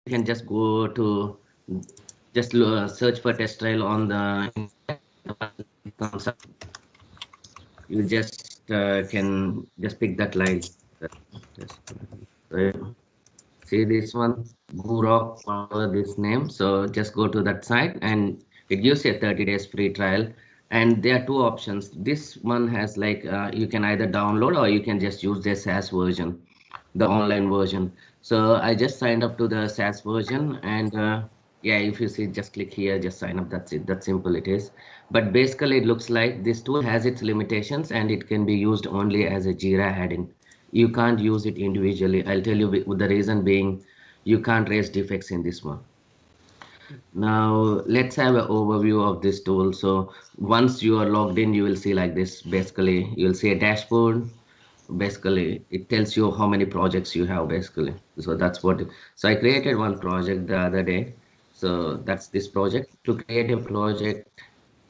can just go to just search for TestRail on the comes up. You just can just pick that line. So, see this one, Gurok, whatever this name. So just go to that site and it gives you a 30 days free trial. And there are two options. This one has like you can either download or you can just use the SaaS version, the online version. So I just signed up to the SaaS version and yeah, if you see, just click here, just sign up. That's it. That simple it is. But basically, it looks like this tool has its limitations and it can be used only as a Jira add-in. You can't use it individually. I'll tell you the reason being you can't raise defects in this one. Now let's have an overview of this tool. So once you are logged in, you will see like this. Basically, you'll see a dashboard. Basically, it tells you how many projects you have basically. So that's what. So I created one project the other day. So that's this project. To create a project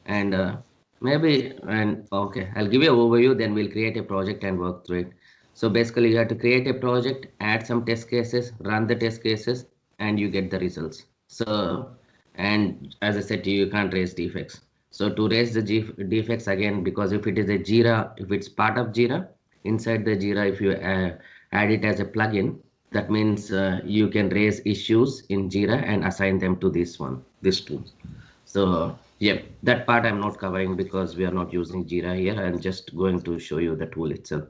and maybe and okay, I'll give you an overview. Then we'll create a project and work through it. So basically, you have to create a project, add some test cases, run the test cases, and you get the results. So, and as I said to you, you can't raise defects. So to raise the defects again, because if it is a Jira, if it's part of Jira, inside the Jira, if you add it as a plugin, that means you can raise issues in Jira and assign them to this tool. So yeah, that part I'm not covering because we are not using Jira here. I'm just going to show you the tool itself.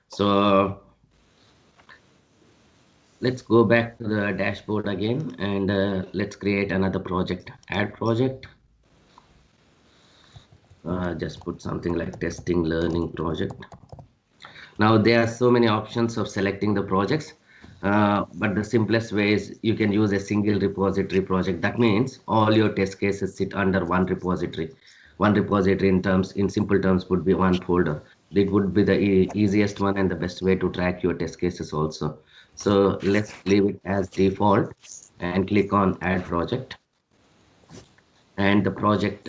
So let's go back to the dashboard again and let's create another project. Add project. Just put something like testing learning project. Now there are so many options of selecting the projects, but the simplest way is you can use a single repository project. That means all your test cases sit under one repository. One repository in simple terms would be one folder. It would be the easiest one and the best way to track your test cases also. So let's leave it as default and click on add project. And the project,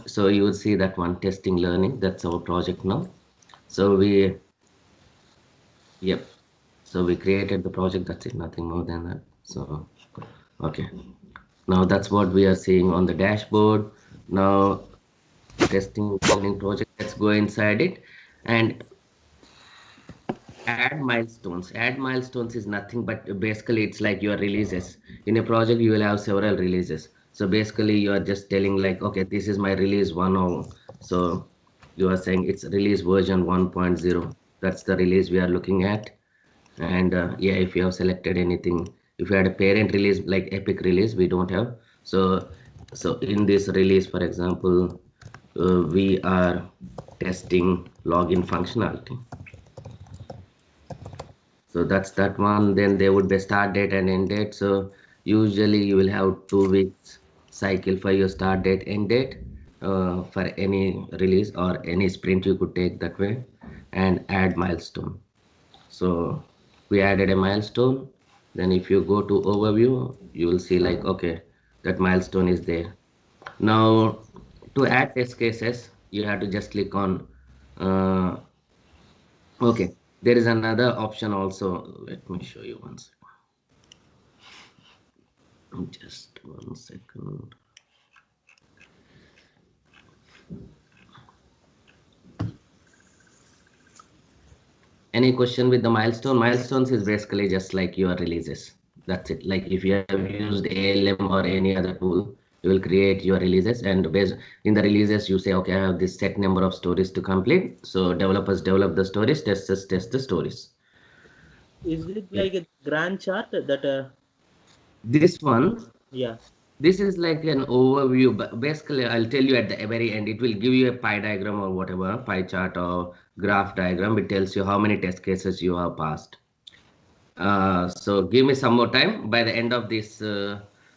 so you will see that one testing learning, that's our project now. So yep. So we created the project, that's it, nothing more than that. So, okay. Now that's what we are seeing on the dashboard. Now, testing learning project, let's go inside it and add milestones. Add milestones is nothing but basically it's like your releases. In a project, you will have several releases. So basically you are just telling like, okay, this is my release 1.0. So you are saying it's release version 1.0. That's the release we are looking at. And yeah, if you have selected anything, if you had a parent release like epic release, we don't have. So in this release, for example, we are testing login functionality. So that's that one. Then there would be a start date and end date. So usually you will have 2 weeks cycle for your start date, end date for any release or any sprint you could take that way, and add milestone. So we added a milestone. Then if you go to overview, you will see like, okay, that milestone is there. Now to add test cases, you have to just click on, okay, there is another option also. Let me show you one second. Just 1 second. Any question with the milestone? Milestones is basically just like your releases. That's it. Like if you have used ALM or any other tool, you will create your releases, and based in the releases, you say, okay, I have this set number of stories to complete. So developers develop the stories, testers test the stories. Is it Yeah. like a grand chart that This one, yeah. this is like an overview, but basically I'll tell you at the very end, it will give you a pie diagram or whatever, pie chart or graph diagram. It tells you how many test cases you have passed. So give me some more time. By the end of this,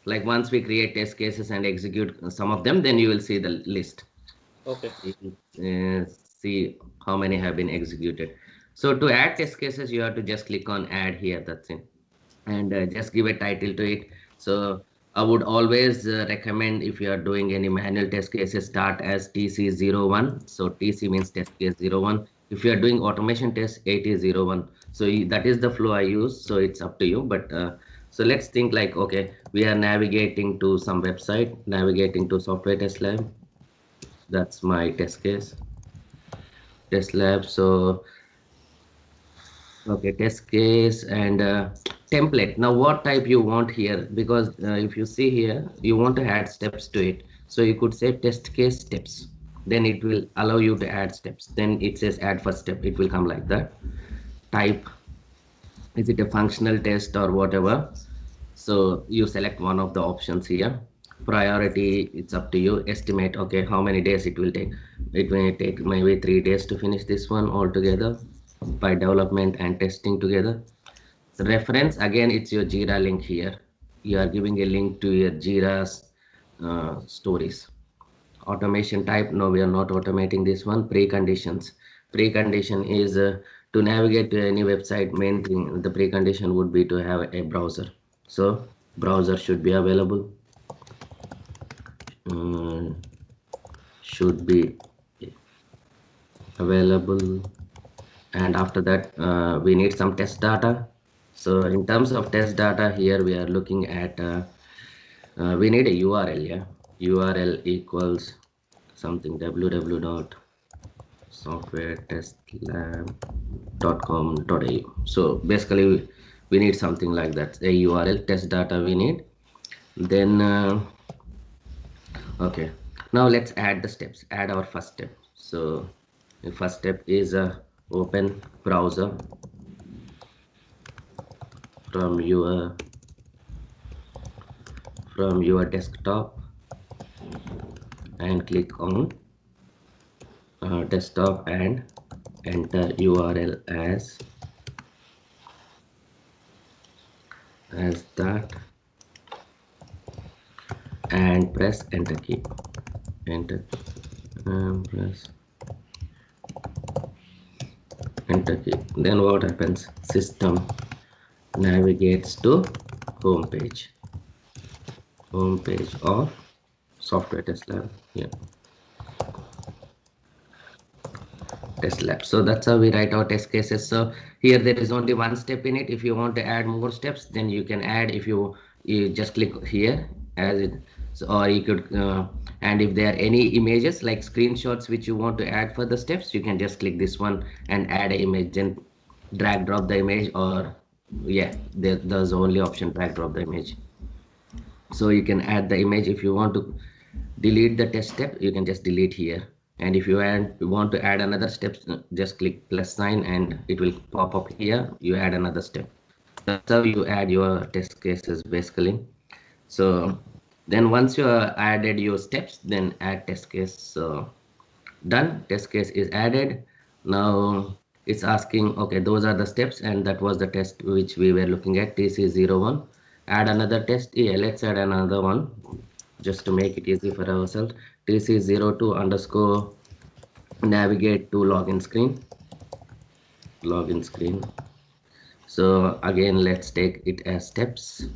like once we create test cases and execute some of them, then you will see the list. Okay. You can, see how many have been executed. So to add test cases, you have to just click on add here. That's it, and just give a title to it. So I would always recommend if you are doing any manual test cases, start as TC01. So TC means test case 01. If you are doing automation test, AT01. So that is the flow I use. So it's up to you. But So let's think like, okay, we are navigating to some website, navigating to software test lab. That's my test case, test lab. So okay, test case and template. Now, what type you want here? Because if you see here, you want to add steps to it. So you could say test case steps. Then it will allow you to add steps. Then it says add first step. It will come like that. Type, is it a functional test or whatever? So you select one of the options here. Priority, it's up to you. Estimate, okay, how many days it will take. It may take maybe 3 days to finish this one altogether by development and testing together. Reference, again, it's your Jira link here. You are giving a link to your Jira's stories. Automation type, no, we are not automating this one. Preconditions. Precondition is to navigate to any website, main thing, the precondition would be to have a browser. So browser should be available. Uh, should be available. And after that, we need some test data. So in terms of test data here, we are looking at, we need a URL, yeah. URL equals something www.softwaretestlab.com.au. So basically, we need something like that, a URL, test data we need. Then, okay, now let's add the steps, add our first step. So the first step is open browser from your desktop and click on desktop and enter URL as that and press enter key, enter and press enter key. Then what happens? System navigates to home page of software test lab. Yeah, test lab. So that's how we write our test cases. So here there is only one step in it. If you want to add more steps, then you can add. If you just click here as it, so, or you could and if there are any images like screenshots which you want to add for the steps, you can just click this one and add an image, then drag drop the image, or yeah, there's the only option, drag drop the image. So you can add the image. If you want to delete the test step, you can just delete here. And if you want to add another step, just click plus sign and it will pop up here. You add another step. That's how you add your test cases basically. So then once you added your steps, then add test case. So done, test case is added. Now it's asking, okay, those are the steps and that was the test which we were looking at, TC01. Add another test. Yeah, let's add another one just to make it easy for ourselves. TC02 underscore navigate to login screen. So again, let's take it as steps.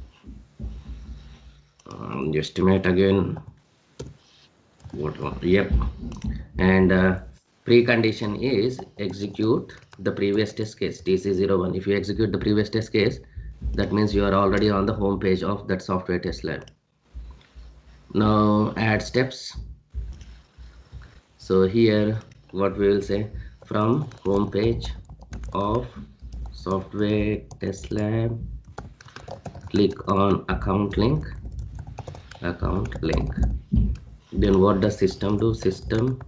Estimate again. What one? Yep. And precondition is execute the previous test case, TC01. If you execute the previous test case, that means you are already on the home page of that software test lab. Now add steps. So here what we will say, from home page of software test lab, click on account link. Then what does system do? System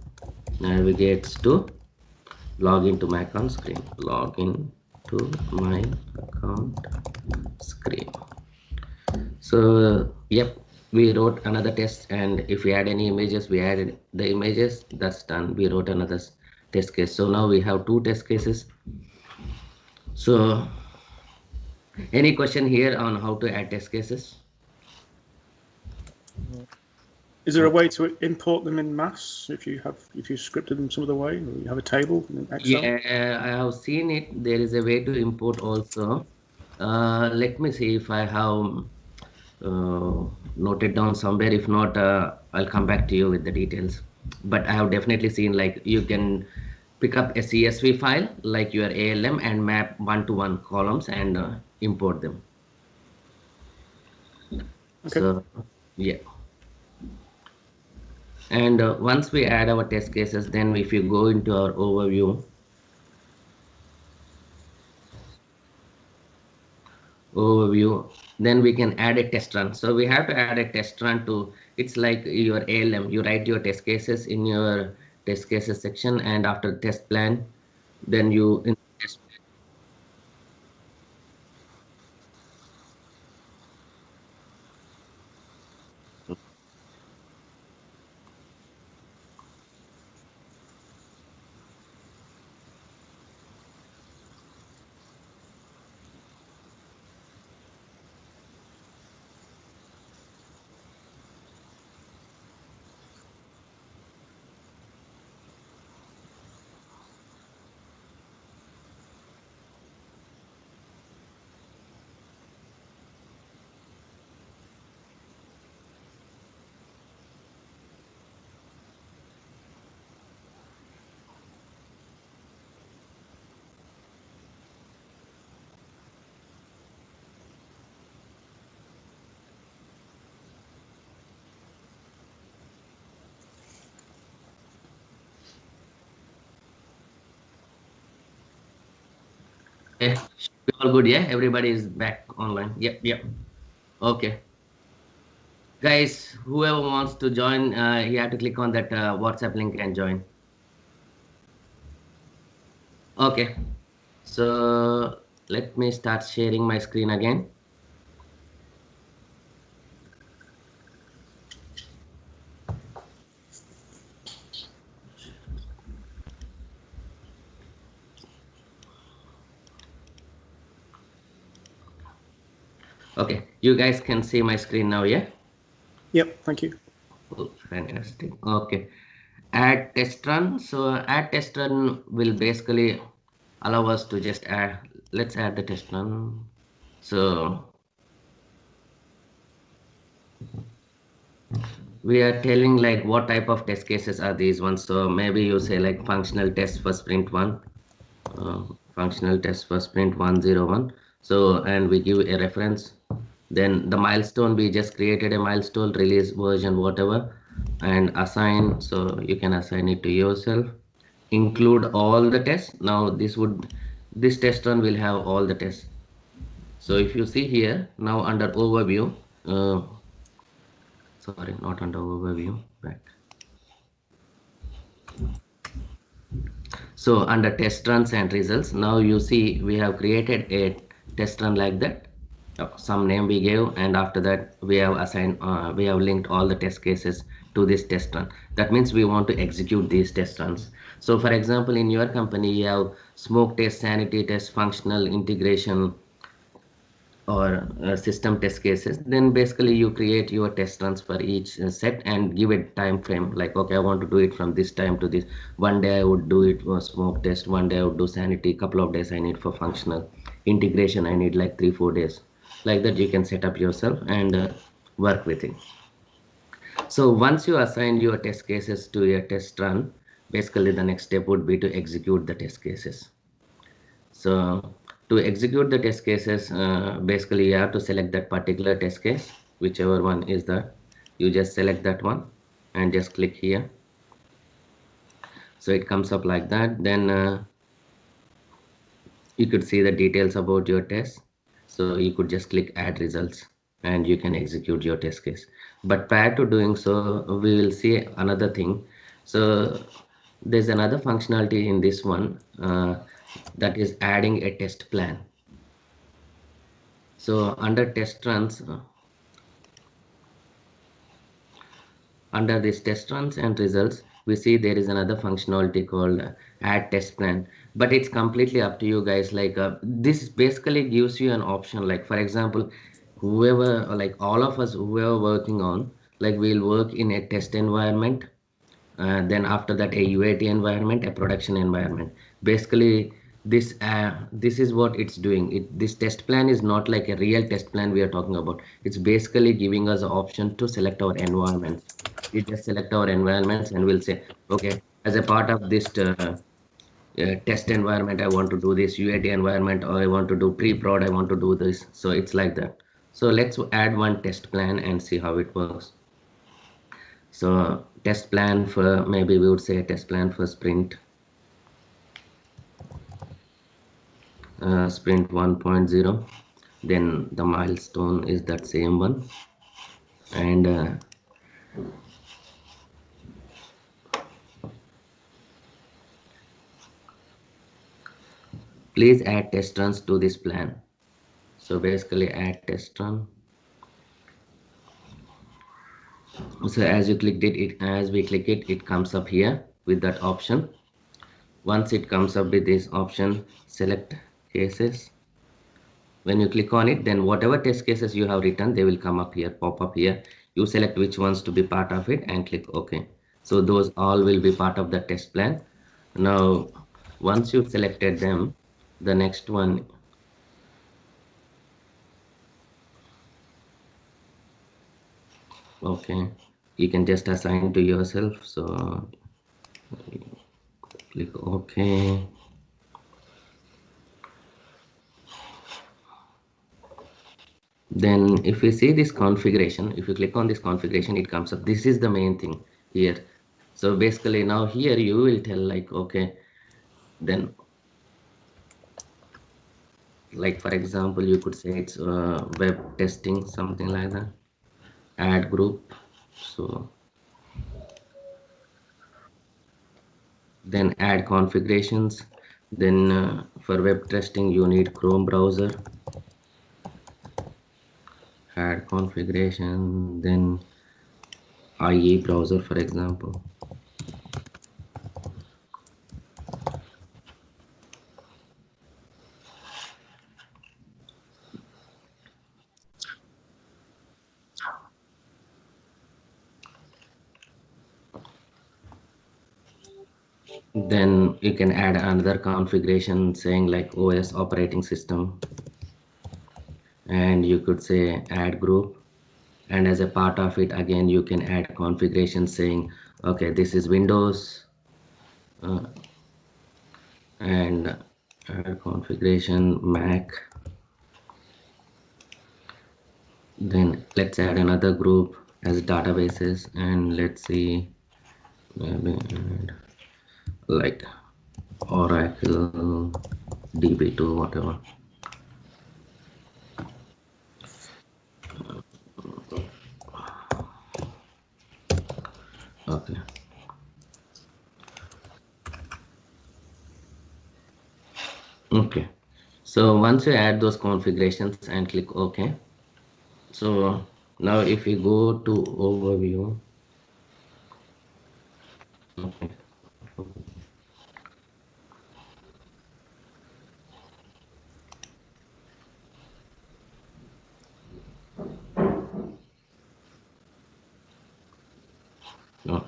navigates to login to my account screen. Login to my account screen. So yep, we wrote another test, and if we add any images, we added the images. That's done. We wrote another test case. So now we have two test cases. So any question here on how to add test cases? Is there a way to import them in mass if you scripted them some other way, or you have a table in Excel? Yeah, I have seen it. There is a way to import also. Let me see if I have noted down somewhere. If not, I'll come back to you with the details. But I have definitely seen, like, you can pick up a CSV file like your ALM and map one-to-one columns and import them. Okay. So yeah, and once we add our test cases, then if you go into our overview, then we can add a test run. So we have to add a test run to, it's like your ALM, you write your test cases in your test cases section, and after test plan, then you in test. Okay, should be all good, yeah? Everybody is back online. Yep, yep. Okay. Guys, whoever wants to join, you have to click on that WhatsApp link and join. Okay, so let me start sharing my screen again. Okay, you guys can see my screen now, yeah? Yep. Thank you. Oh, fantastic. Okay, add test run. So add test run will basically allow us to just add, let's add the test run. So we are telling like what type of test cases are these ones. So maybe you say like functional test for sprint one, functional test for sprint 101. So, and we give a reference. Then the milestone, we just created a milestone, release version, whatever, and assign. So you can assign it to yourself. Include all the tests. Now this test run will have all the tests. So if you see here, now under overview, sorry, not under overview, back. So under test runs and results, now you see we have created a test run like that. Some name we gave, and after that we have assigned, we have linked all the test cases to this test run. That means we want to execute these test runs. So for example, in your company, you have smoke test, sanity test, functional integration, or system test cases. Then basically you create your test runs for each set and give a time frame, like okay, I want to do it from this time to this. One day I would do it for smoke test, one day I would do sanity, couple of days I need for functional integration, I need like 3-4 days. Like that you can set up yourself and work with it. So once you assign your test cases to your test run, basically the next step would be to execute the test cases. So to execute the test cases, basically you have to select that particular test case, whichever one is that. You just select that one and just click here. So it comes up like that. Then you could see the details about your test. So you could just click add results and you can execute your test case. But prior to doing so, we will see another thing. So there's another functionality in this one, that is adding a test plan. So under test runs, under this test runs and results, we see there is another functionality called add test plan, but it's completely up to you guys. Like this basically gives you an option, like for example, whoever, like all of us who are working on, like we'll work in a test environment, then after that a UAT environment, a production environment. Basically this is what it's doing. This test plan is not like a real test plan we are talking about. It's basically giving us an option to select our environments. We just select our environments and we'll say, okay, as a part of this test environment, I want to do this UAT environment, or I want to do pre-prod, I want to do this. So it's like that. So let's add one test plan and see how it works. So test plan for, maybe we would say test plan for sprint sprint 1.0. Then the milestone is that same one, and please add test runs to this plan. So basically add test run. So as you clicked it, as we click it, it comes up here with that option. Once it comes up with this option, select cases. When you click on it, then whatever test cases you have written, they will come up here, pop up here. You select which ones to be part of it and click OK. So those all will be part of the test plan. Now once you selected them, the next one, okay, you can just assign to yourself. So click OK. Then if you see this configuration, if you click on this configuration, it comes up. This is the main thing here. So basically now here you will tell like, okay, then like for example, you could say it's web testing, something like that. Add group. So then add configurations. Then for web testing you need Chrome browser. Add configuration. Then IE browser, for example. Then you can add another configuration saying like OS operating system, and you could say add group, and as a part of it again you can add configuration saying okay, this is Windows, uh, and add configuration Mac. Then let's add another group as databases, and let's see, maybe add like Oracle, DB2, whatever. Okay. Okay. So once you add those configurations and click OK. So now if we go to overview, okay. No.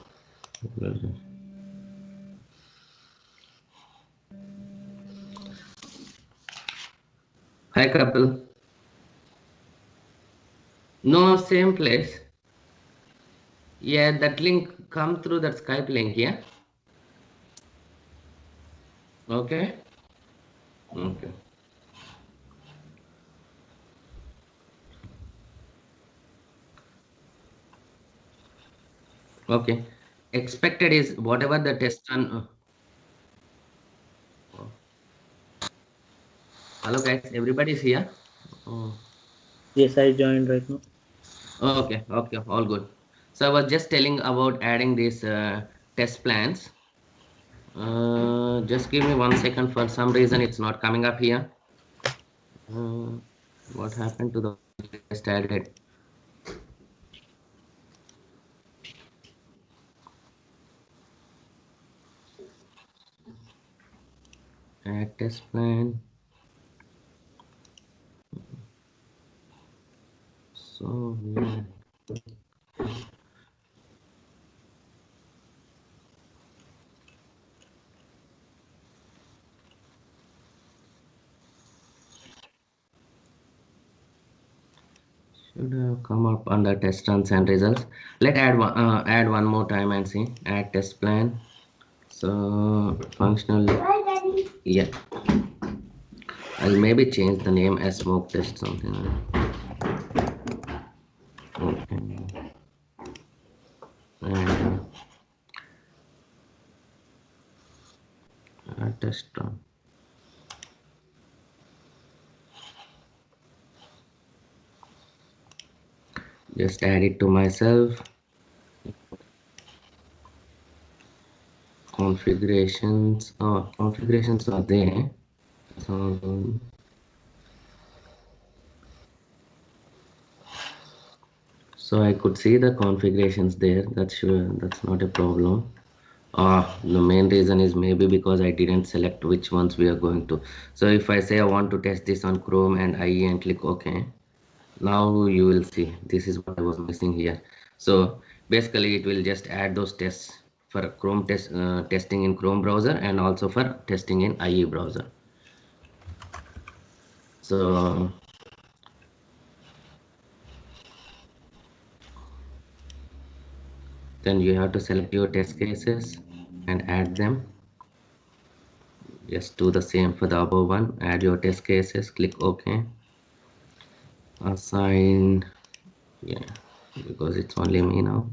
Hi Kapil. No, same place. Yeah, that link come through that Skype link, yeah? Okay. Okay. Okay. Expected is whatever the test run. Hello guys, everybody's here. Oh. Yes, I joined right now. Okay, okay, all good. So I was just telling about adding these test plans. Just give me 1 second. For some reason, it's not coming up here. What happened to the just added? Add test plan. So yeah. Should have come up under test runs and results. Let add one more time and see. Add test plan. So functional. Yeah. I'll maybe change the name as smoke test, something like that. test run. Just add it to myself. Configurations. Oh, configurations are there. So I could see the configurations there. That's sure. That's not a problem. The main reason is maybe because I didn't select which ones we are going to. So if I say I want to test this on Chrome and IE and click OK, now you will see this is what I was missing here. So basically it will just add those tests for Chrome testing in Chrome browser and also for testing in IE browser. So then you have to select your test cases and add them. Just do the same for the above one. Add your test cases, click OK. Assign, yeah, because it's only me now.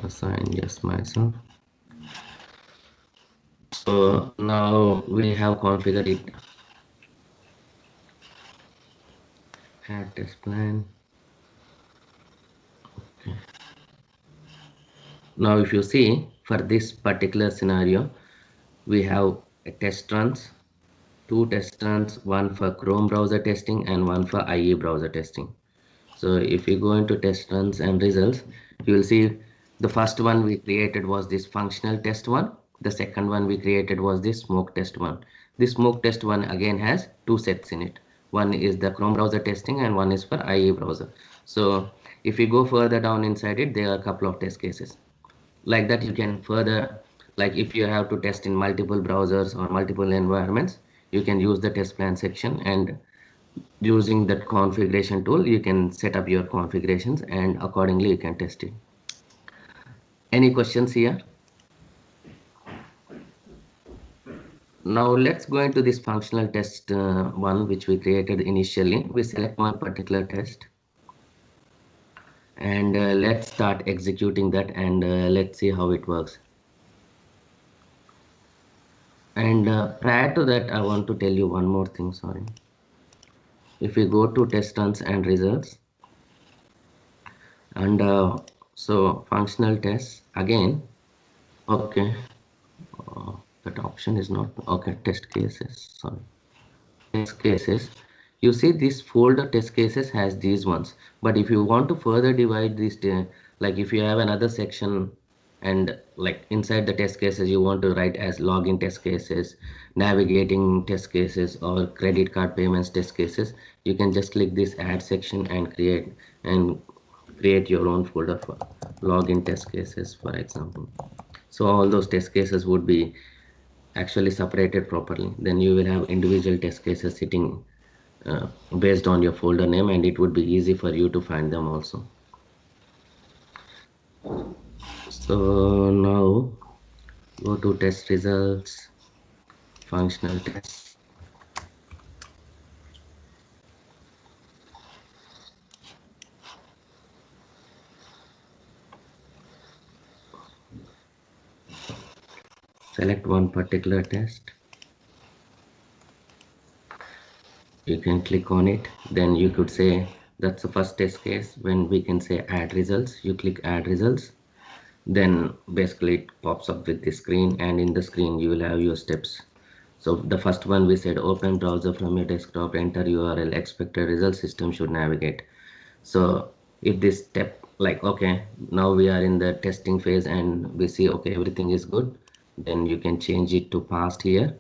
Assign just myself. So now we have configured it. Add test plan. Now if you see, for this particular scenario, we have a test runs, two test runs, one for Chrome browser testing and one for IE browser testing. So if you go into test runs and results, you will see the first one we created was this functional test one. The second one we created was this smoke test one. This smoke test one again has two sets in it. One is the Chrome browser testing and one is for IE browser. So if you go further down inside it, there are a couple of test cases. Like that you can further, like if you have to test in multiple browsers or multiple environments, you can use the test plan section, and using that configuration tool you can set up your configurations and accordingly you can test it. Any questions here? Now let's go into this functional test one which we created initially. We select one particular test and let's start executing that, and let's see how it works. And prior to that I want to tell you one more thing, sorry. If we go to test runs and results, and so functional tests again, okay, that option is not okay. Test cases, sorry, test cases. You see this folder test cases has these ones, but if you want to further divide this, like if you have another section and like inside the test cases you want to write as login test cases, navigating test cases, or credit card payments test cases, you can just click this add section and create your own folder for login test cases, for example. So all those test cases would be actually separated properly. Then you will have individual test cases sitting based on your folder name, and it would be easy for you to find them also. So now go to test results, functional tests. Select one particular test. You can click on it. Then you could say that's the first test case. When we can say add results, you click add results. Then basically it pops up with the screen, and in the screen you will have your steps. So the first one we said open browser from your desktop, enter URL, expected result, system should navigate. So if this step, like okay, now we are in the testing phase and we see okay everything is good, then you can change it to past here.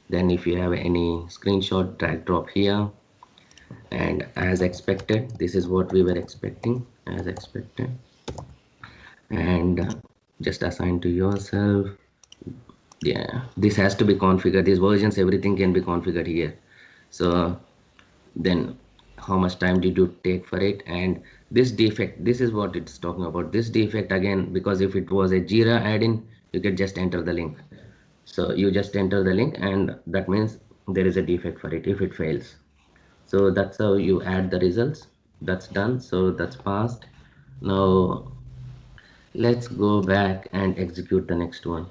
Then if you have any screenshot, drag drop here, and as expected, this is what we were expecting, as expected, and just assign to yourself. Yeah, this has to be configured, these versions, everything can be configured here. So then how much time did you take for it? And this defect, this is what it's talking about, this defect again, because if it was a Jira add-in, you could just enter the link. So you just enter the link and that means there is a defect for it if it fails. So that's how you add the results. That's done, so that's passed. Now let's go back and execute the next one.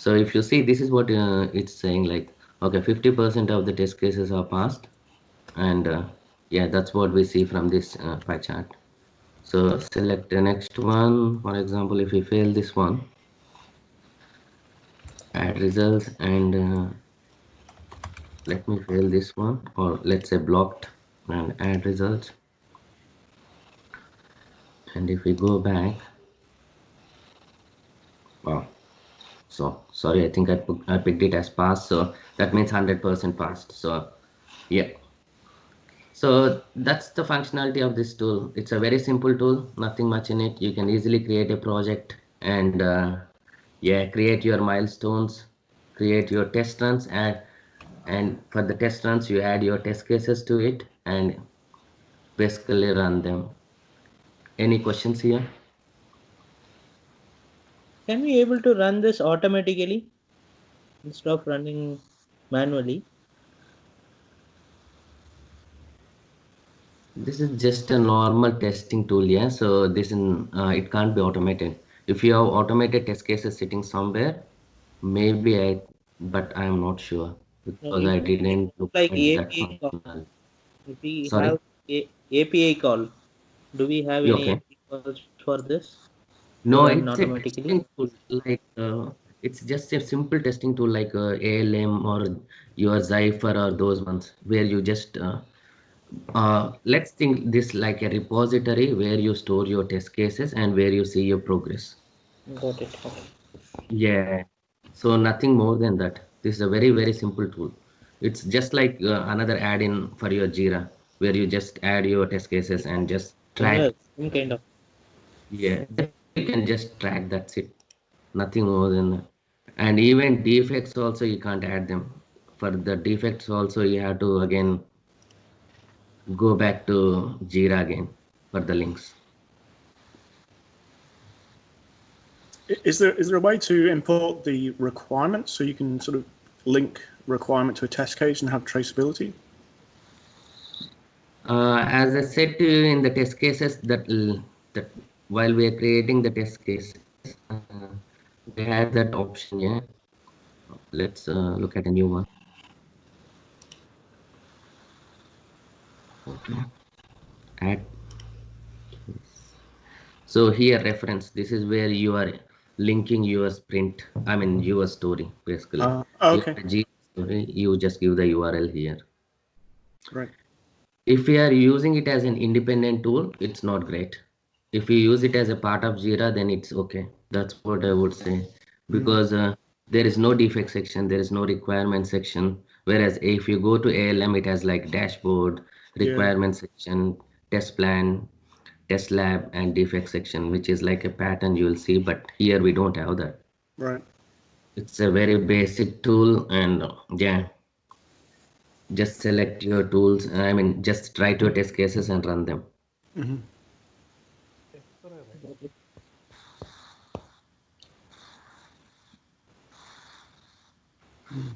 So if you see, this is what it's saying, like, okay, 50% of the test cases are passed, and yeah, that's what we see from this pie chart. So select the next one. For example, if we fail this one, add results, and let me fail this one, or let's say blocked, and add results. And if we go back, wow, so sorry, I think I picked it as passed, so that means 100% passed. So yeah, so that's the functionality of this tool. It's a very simple tool, nothing much in it. You can easily create a project and yeah, create your milestones, create your test runs, and for the test runs you add your test cases to it and basically run them. Any questions here? Can we able to run this automatically instead of running manually? This is just a normal testing tool, yeah. So this is it can't be automated. If you have automated test cases sitting somewhere, maybe but I am not sure No, because if I we didn't use look like at that API call, functional. if we Sorry. have API call, do we have Yeah, any okay. API calls for this to No, run it's a automatically? testing tool. Like it's just a simple testing tool like ALM or your Zypher or those ones where you just let's think this like a repository where you store your test cases and where you see your progress. Got it. Okay. Yeah. So nothing more than that. This is a very, very simple tool. It's just like another add-in for your Jira where you just add your test cases and just Similar, track. same kind of. Yeah, just you can just track, that's it. Nothing more than that. And even defects also you can't add them. For the defects also you have to again go back to Jira again for the links. Is there a way to import the requirements so you can sort of link requirement to a test case and have traceability? As I said to you in the test cases that while we are creating the test cases, they have that option. Yeah, let's look at a new one. Okay, add. So here reference. This is where you are linking your sprint. I mean your story basically. Your Okay, G story. You just give the URL here. right. If we are using it as an independent tool, it's not great. If you use it as a part of Jira, then it's okay. That's what I would say. Mm, Because there is no defect section, there is no requirement section. Whereas if you go to ALM, it has like dashboard, yeah, requirement section, test plan, test lab, and defect section, which is like a pattern you will see. But here we don't have that. right. It's a very basic tool, and yeah, just select your tools. I mean, just try to test cases and run them. Hmm.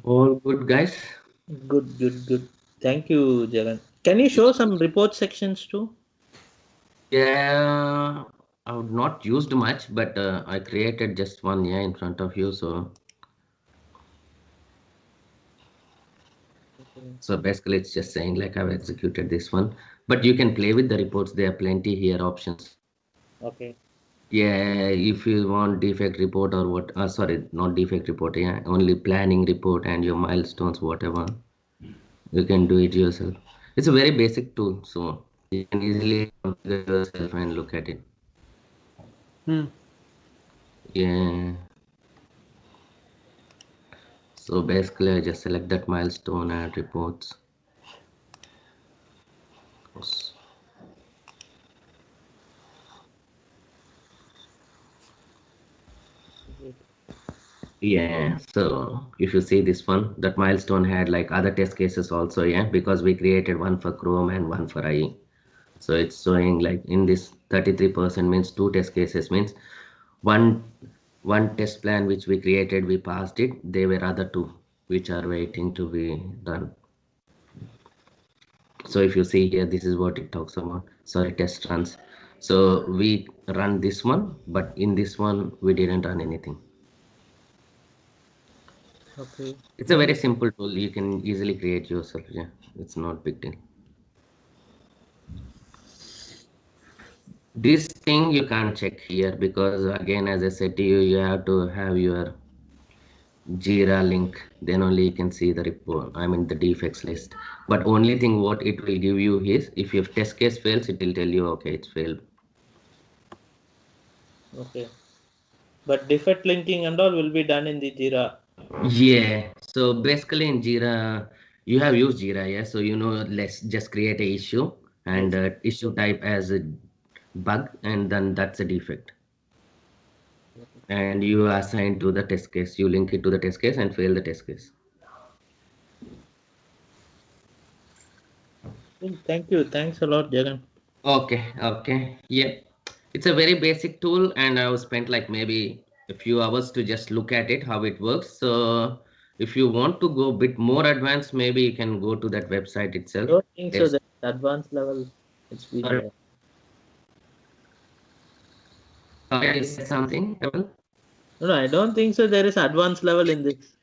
All good, guys. Good, good, good. Thank you, Jagan. Can you show some report sections too? Yeah, I would not used much, but I created just one, yeah, in front of you. So basically, it's just saying like I've executed this one, but you can play with the reports. There are plenty here options. Okay. Yeah, if you want defect report or what, sorry, not defect report, yeah, only planning report and your milestones, whatever, you can do it yourself. It's a very basic tool, so you can easily configure yourself and look at it. Hmm. Yeah, so basically I just select that milestone, add reports. Good. Yeah, so if you see this one, that milestone had like other test cases also, yeah, because we created one for Chrome and one for IE. So it's showing like in this 33% means two test cases means one one test plan which we created, we passed it. There were other two which are waiting to be done. So if you see here, this is what it talks about. Sorry, test runs. So we run this one, but in this one we didn't run anything. Okay. It's a very simple tool. You can easily create yourself. Yeah, it's not big deal. This thing you can't check here because again, as I said to you, you have to have your Jira link. Then only you can see the report. I mean the defects list. But only thing what it will give you is if your test case fails, it will tell you okay, it's failed. Okay. But defect linking and all will be done in the Jira. Yeah. So basically in Jira, you have used Jira, yeah. So you know, let's just create a issue and Yes. issue type as a bug, and then that's a defect. And you assign to the test case. You link it to the test case and fail the test case. Thank you. Thanks a lot, Jagan. Okay, okay. Yeah. It's a very basic tool and I've spent like maybe a few hours to just look at it, how it works. So if you want to go a bit more advanced, maybe you can go to that website itself. Don't think so Test. that advanced level it's been Sorry, there. sorry, you said something, Kevin? No, I don't think so. There is advanced level in this.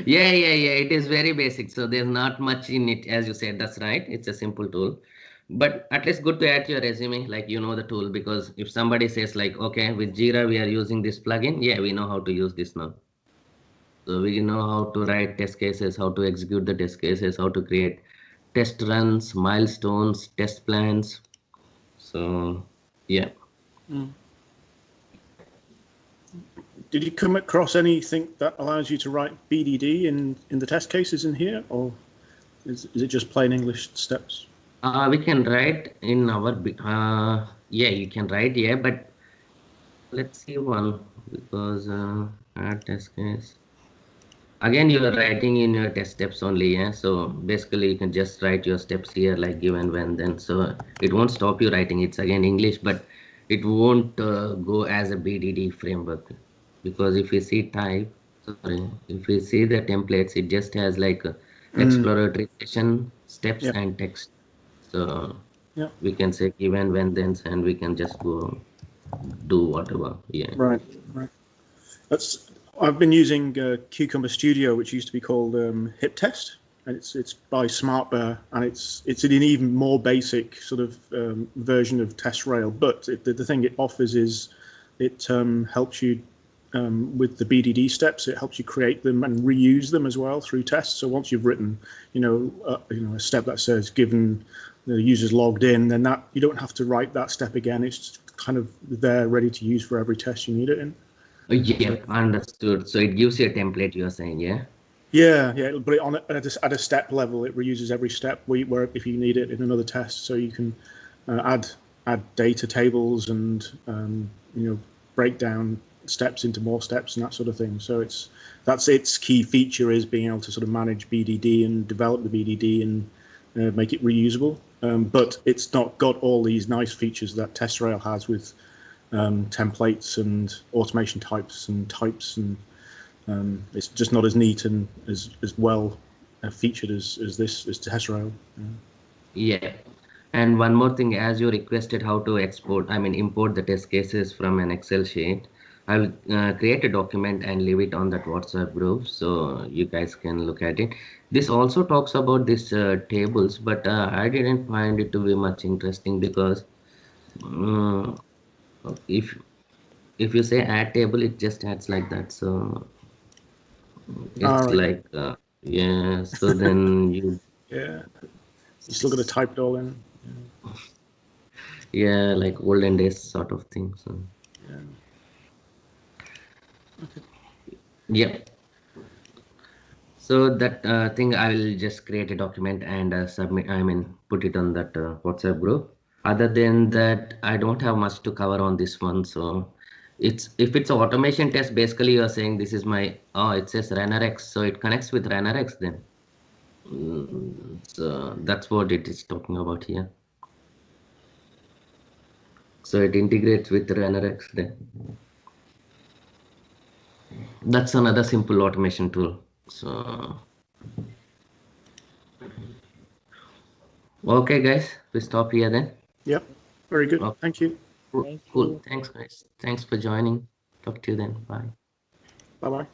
Yeah, yeah, yeah. It is very basic. So there's not much in it, as you said. That's right. It's a simple tool. But at least good to add to your resume, like you know the tool, because if somebody says like, okay, with Jira we are using this plugin, yeah, we know how to use this now. So we know how to write test cases, how to execute the test cases, how to create test runs, milestones, test plans. So yeah. Mm. Did you come across anything that allows you to write BDD in the test cases in here, or is it just plain English steps? We can write in our yeah, you can write, yeah, but let's see one because add test case. Again, you are writing in your test steps only, yeah. So basically, you can just write your steps here, like give and when, then. So it won't stop you writing. It's again English, but it won't go as a BDD framework because if you see type, sorry, if you see the templates, it just has like exploratory session, steps, Yeah, and text. So yeah, we can say give and when, then, and we can just go do whatever. Yeah. right, right. That's I've been using Cucumber Studio, which used to be called Hip Test, and it's by SmartBear, and it's an even more basic sort of version of TestRail. But the thing it offers is it helps you with the BDD steps. It helps you create them and reuse them as well through tests. So once you've written, a step that says given the user's logged in, then that you don't have to write that step again. It's kind of there, ready to use for every test you need it in. Yeah, understood. So it gives you a template, you're saying, yeah? Yeah, but at a step level, it reuses every step where if you need it in another test, so you can add data tables and break down steps into more steps and that sort of thing. So that's its key feature, is being able to sort of manage BDD and develop the BDD and make it reusable. But it's not got all these nice features that TestRail has with templates and automation types and it's just not as neat and as well featured as TestRail. Yeah. And one more thing, as you requested how to import the test cases from an Excel sheet, I will create a document and leave it on that WhatsApp group so you guys can look at it. This also talks about these tables, but I didn't find it to be much interesting because um, if if you say add table, it just adds like that. So All it's right. like yeah. So then you Yeah. You still got to type it all in. yeah, like olden days sort of thing. So Yeah. Okay. yeah. So that thing I will just create a document and submit. Put it on that WhatsApp group. Other than that, I don't have much to cover on this one. So it's if it's an automation test, basically you're saying this is my it says RunnerX, so it connects with RunnerX then. So that's what it is talking about here. So it integrates with RunnerX then. That's another simple automation tool. So okay, guys, we stop here then. Yep. Very good. Okay, Thank you. cool, Thank cool. you. Thanks, guys. Thanks for joining. Talk to you then. Bye. Bye bye.